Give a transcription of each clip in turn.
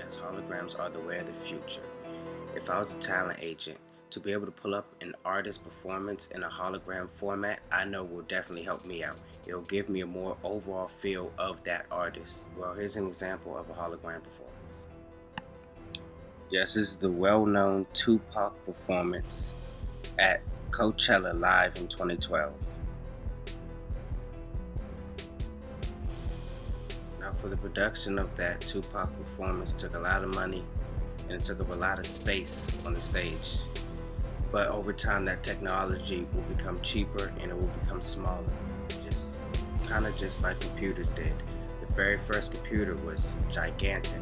Yes, holograms are the way of the future. If I was a talent agent, to be able to pull up an artist performance in a hologram format, I know will definitely help me out. It'll give me a more overall feel of that artist. Well, here's an example of a hologram performance. Yes, this is the well-known Tupac performance at Coachella live in 2012. Now, for the production of that Tupac performance took a lot of money and it took up a lot of space on the stage. But over time, that technology will become cheaper and it will become smaller, just kind of just like computers did. The very first computer was gigantic.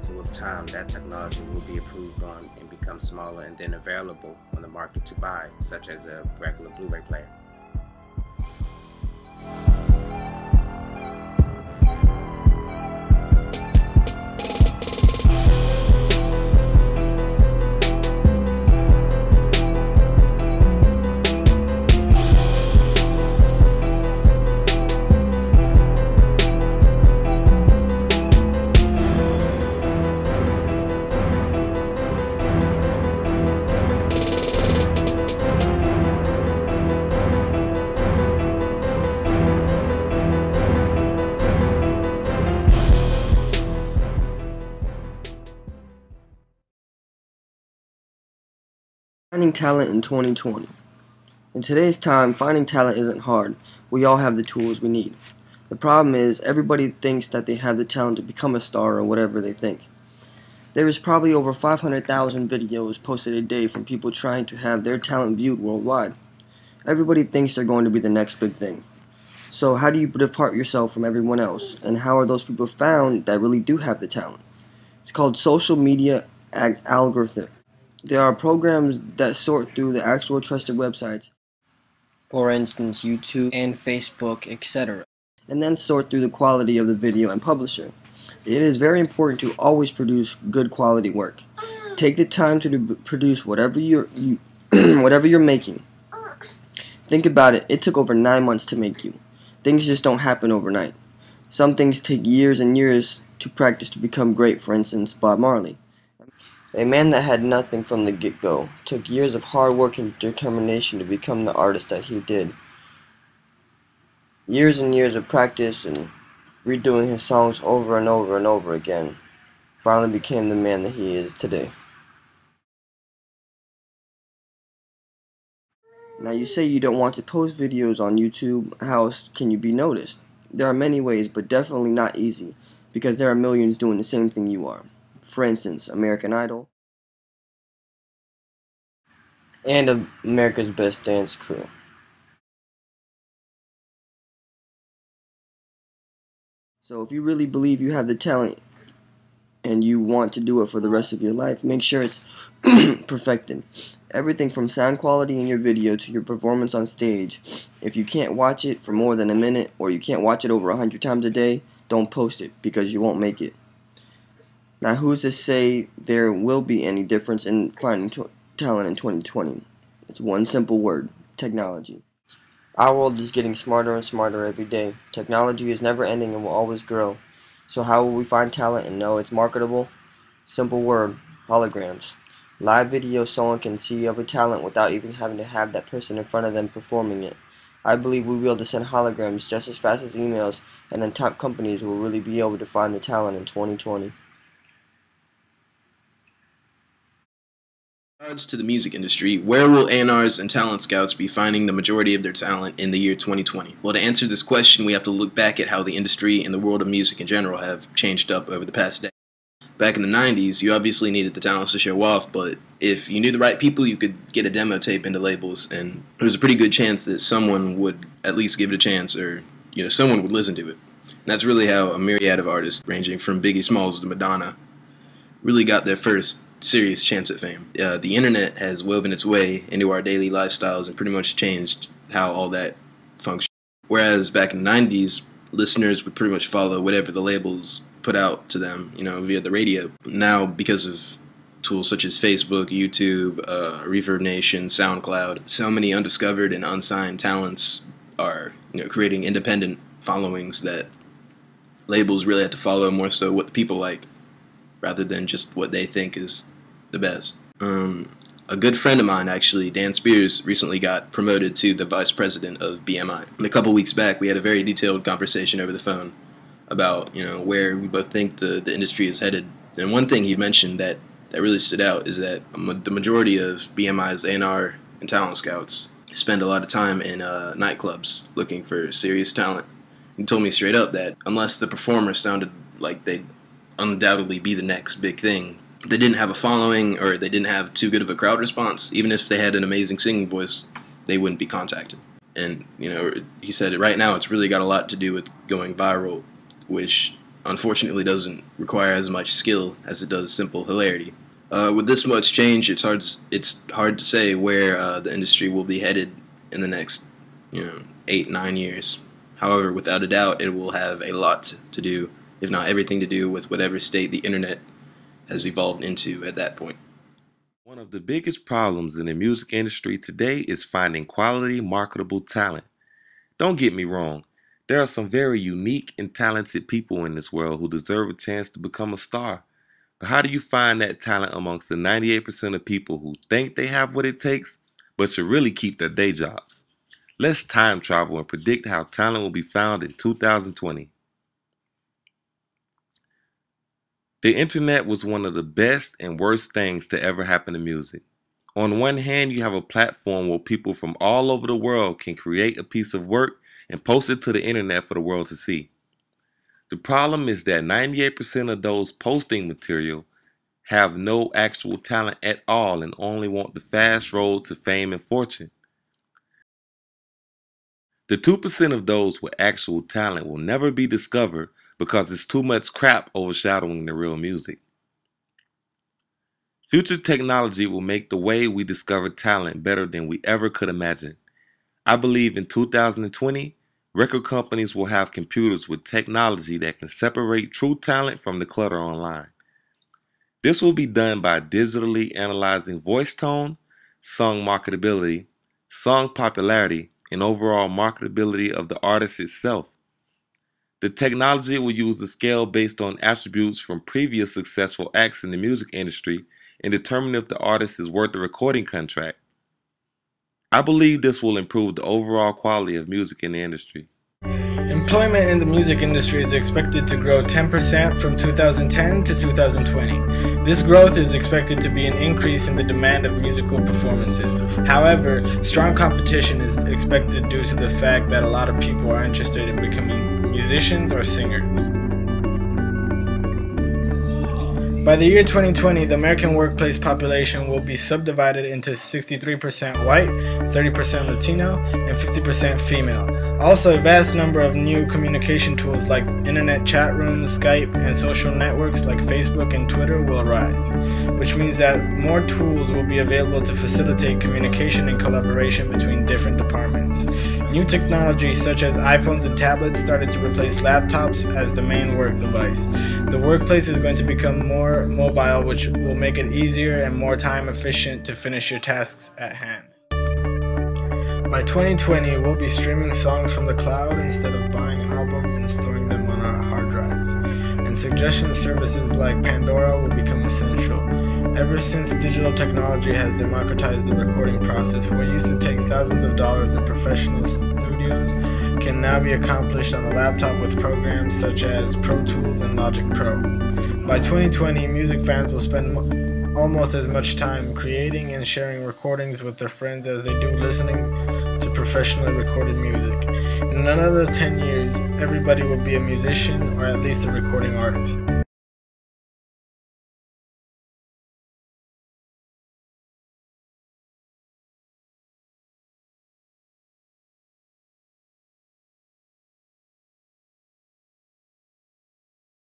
So with time, that technology will be improved on and become smaller and then available on the market to buy, such as a regular Blu-ray player. Finding talent in 2020. In today's time, finding talent isn't hard. We all have the tools we need. The problem is, everybody thinks that they have the talent to become a star or whatever they think. There is probably over 500,000 videos posted a day from people trying to have their talent viewed worldwide. Everybody thinks they're going to be the next big thing. So how do you depart yourself from everyone else? And how are those people found that really do have the talent? It's called social media algorithm. There are programs that sort through the actual trusted websites, for instance YouTube and Facebook, etc., and then sort through the quality of the video and publisher. It is very important to always produce good quality work. Take the time to produce whatever you're making. Think about it. It took over 9 months to make you. Things just don't happen overnight. Some things take years and years to practice to become great. For instance, Bob Marley. A man that had nothing from the get-go, took years of hard work and determination to become the artist that he did. Years and years of practice and redoing his songs over and over and over again, finally became the man that he is today. Now you say you don't want to post videos on YouTube. How else can you be noticed? There are many ways, but definitely not easy, because there are millions doing the same thing you are. For instance, American Idol, and America's Best Dance Crew. So if you really believe you have the talent and you want to do it for the rest of your life, make sure it's perfected. Everything from sound quality in your video to your performance on stage. If you can't watch it for more than a minute, or you can't watch it over 100 times a day, don't post it, because you won't make it. Now, who's to say there will be any difference in finding talent in 2020? It's one simple word: technology. Our world is getting smarter and smarter every day. Technology is never ending and will always grow. So how will we find talent and know it's marketable? Simple word: holograms. Live video someone can see of a talent without even having to have that person in front of them performing it. I believe we'll be able to send holograms just as fast as emails, and then top companies will really be able to find the talent in 2020. In regards to the music industry, where will A&Rs and talent scouts be finding the majority of their talent in the year 2020? Well, to answer this question, we have to look back at how the industry and the world of music in general have changed up over the past decade. Back in the 90s, you obviously needed the talents to show off, but if you knew the right people, you could get a demo tape into labels, and there was a pretty good chance that someone would at least give it a chance, or someone would listen to it. And that's really how a myriad of artists, ranging from Biggie Smalls to Madonna, really got their first serious chance at fame. The internet has woven its way into our daily lifestyles and pretty much changed how all that functions. Whereas back in the 90s, listeners would pretty much follow whatever the labels put out to them, via the radio. Now, because of tools such as Facebook, YouTube, Reverb Nation, SoundCloud, so many undiscovered and unsigned talents are, creating independent followings that labels really have to follow more so what the people like. rather than just what they think is the best. A good friend of mine, actually, Dan Spears, recently got promoted to the vice president of BMI. And a couple weeks back, we had a very detailed conversation over the phone about, where we both think the industry is headed. And one thing he mentioned that really stood out is that the majority of BMI's A&R and talent scouts spend a lot of time in nightclubs looking for serious talent. He told me straight up that unless the performer sounded like they'd undoubtedly be the next big thing, they didn't have a following or they didn't have too good of a crowd response, even if they had an amazing singing voice, they wouldn't be contacted. And, he said right now it's really got a lot to do with going viral, which unfortunately doesn't require as much skill as it does simple hilarity. With this much change, it's hard to say where the industry will be headed in the next 8-9 years. However, without a doubt, it will have a lot to do, if not everything to do, with whatever state the internet has evolved into at that point. One of the biggest problems in the music industry today is finding quality, marketable talent. Don't get me wrong, there are some very unique and talented people in this world who deserve a chance to become a star. But how do you find that talent amongst the 98% of people who think they have what it takes, but should really keep their day jobs? Let's time travel and predict how talent will be found in 2020. The internet was one of the best and worst things to ever happen to music. On one hand, you have a platform where people from all over the world can create a piece of work and post it to the internet for the world to see. The problem is that 98% of those posting material have no actual talent at all and only want the fast road to fame and fortune. The 2% of those with actual talent will never be discovered because there's too much crap overshadowing the real music. Future technology will make the way we discover talent better than we ever could imagine. I believe in 2020, record companies will have computers with technology that can separate true talent from the clutter online. This will be done by digitally analyzing voice tone, song marketability, song popularity, and overall marketability of the artist itself. The technology will use a scale based on attributes from previous successful acts in the music industry and determine if the artist is worth the recording contract. I believe this will improve the overall quality of music in the industry. Employment in the music industry is expected to grow 10% from 2010 to 2020. This growth is expected to be an increase in the demand of musical performances. However, strong competition is expected due to the fact that a lot of people are interested in becoming musicians or singers. By the year 2020, the American workplace population will be subdivided into 63% white, 30% Latino, and 50% female. Also, a vast number of new communication tools like internet chat rooms, Skype, and social networks like Facebook and Twitter will arise, which means that more tools will be available to facilitate communication and collaboration between different departments. New technologies such as iPhones and tablets started to replace laptops as the main work device. The workplace is going to become more mobile, which will make it easier and more time efficient to finish your tasks at hand. By 2020, we'll be streaming songs from the cloud instead of buying albums and storing them on our hard drives. And suggestion services like Pandora will become essential. Ever since digital technology has democratized the recording process, what used to take thousands of dollars in professional studios can now be accomplished on a laptop with programs such as Pro Tools and Logic Pro. By 2020, music fans will spend almost as much time creating and sharing recordings with their friends as they do listening to professionally recorded music. In another 10 years, everybody will be a musician or at least a recording artist.